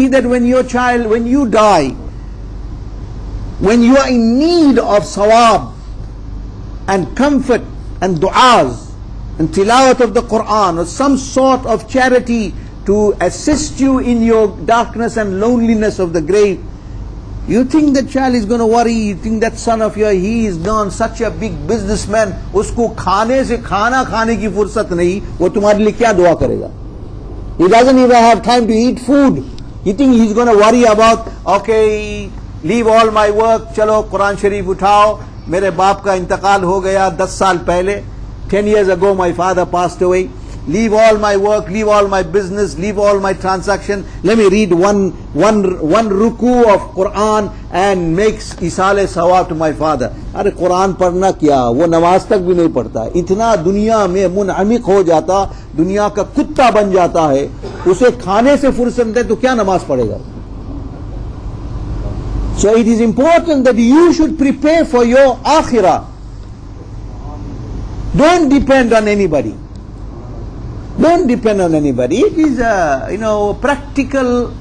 guarantee that when your child, when you die, when you are in need of sawab and comfort and du'as and tilawat of the Quran or some sort of charity to assist you in your darkness and loneliness of the grave, you think that child is going to worry? You think that son of yours, he is gone, such a big businessman, usko khane se khana khane ki fursat nahi, wo tumhare liye kya dua karega? He doesn't even have time to eat food. You think he's going to worry about, okay, leave all my work, chalo Quran Sharif uthao, mere baap ka intakal ho gaya 10 saal pehle, 10 years ago my father passed away, leave all my work, leave all my business, leave all my transaction, let me read one ruku of Quran and makes isale sawab to my father. Are Quran padhna kya, wo namaz tak bhi nahi padhta, itna duniya mein munamik ho jata, duniya ka kutta ban jata hai, use khane se fursat hai to kya namaz padhega? So it is important that you should prepare for your akhirah. Don't depend on anybody. Don't depend on anybody. It is practical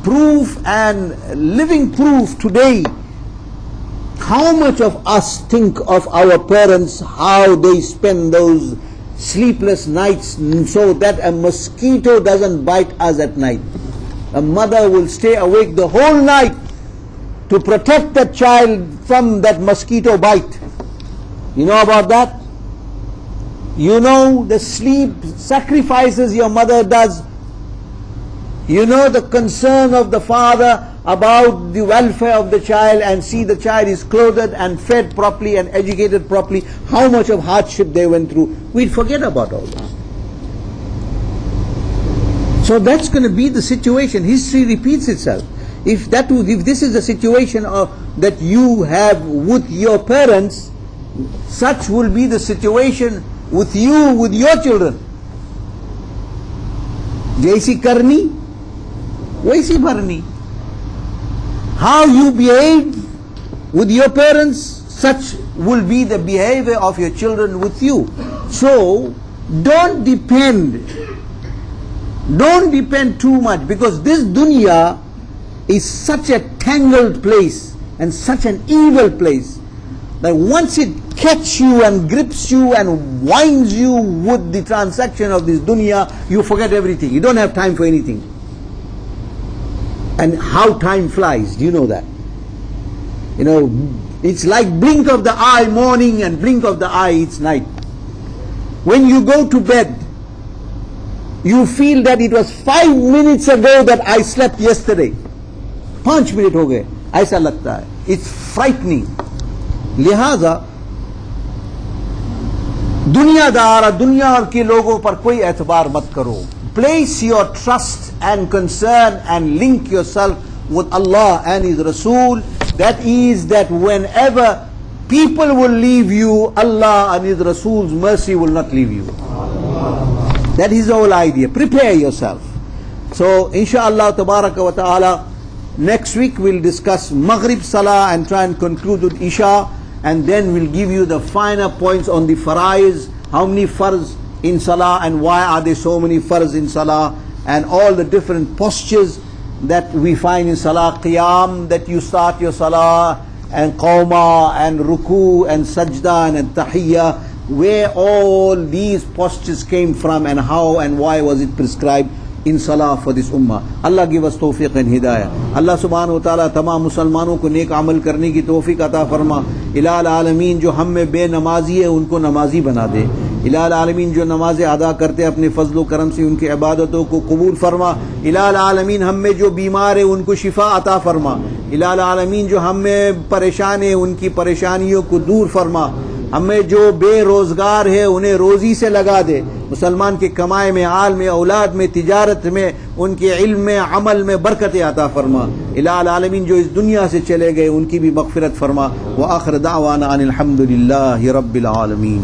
proof and living proof today. How much of us think of our parents, how they spend those sleepless nights so that a mosquito doesn't bite us at night. A mother will stay awake the whole night to protect that child from that mosquito bite. You know about that? You know the sleep sacrifices your mother does. You know the concern of the father about the welfare of the child and see the child is clothed and fed properly and educated properly. How much of hardship they went through. We'd forget about all this. So that's going to be the situation. History repeats itself. If this is the situation that you have with your parents, such will be the situation with you, with your children. Jaisi karni, waisi bharni. How you behave with your parents, such will be the behavior of your children with you. So don't depend too much, because this dunya is such a tangled place and such an evil place that once it catches you and grips you and winds you with the transaction of this dunya, you forget everything. You don't have time for anything. And how time flies, do you know that? You know, it's like blink of the eye morning and blink of the eye it's night. When you go to bed, you feel that it was 5 minutes ago that I slept yesterday. 5 minutes ho gaye, aisa lagta hai. It's frightening. लिहाजा दुनिया के लोगों पर कोई एतबार मत करो. Place your trust and concern and link yourself with Allah and His Rasul. That is that whenever people will leave you, Allah and His Rasul's mercy will not leave you. That is the whole idea. Prepare yourself. So inshallah tabaraka wa ta'ala, next week we'll discuss Maghrib Salah and try and conclude with Isha, and then we'll give you the finer points on the faraiz, how many farz in Salah and why are there so many farz in Salah, and all the different postures that we find in Salah. Qiyam, that you start your Salah, and Qawma and Ruku and Sajda and Tahiyya, where all these postures came from and how and why was it prescribed in Salah for this ummah. Allah give us tawfiq and hidayah. Allah subhanahu wa ta'ala tamam मुसलमानों को नेक अमल करने की तौफीक अता फरमा. इलाल आलमीन जो हम में बेनमाजी है उनको नमाजी बना दे. इलाल आलमीन जो नमाज़ें अदा करते अपने फजल करम से उनकी इबादतों को कबूल फरमा. इलाल आलमीन हम में जो बीमार है उनको शिफा अता फरमा. इलाल आलमीन जो हम में परेशान है उनकी परेशानियों को दूर फरमा. हमें जो बेरोजगार है उन्हें रोजी से लगा दे. मुसलमान के कमाए में, आल में, औलाद में, तिजारत में, उनके इल्म में, अमल में बरकत अता फरमा. इलाल आलमीन जो इस दुनिया से चले गए उनकी भी मगफिरत फरमा. व आखिर दावाना अनिल हम्दुलिल्लाहि रब्बिल आलमीन.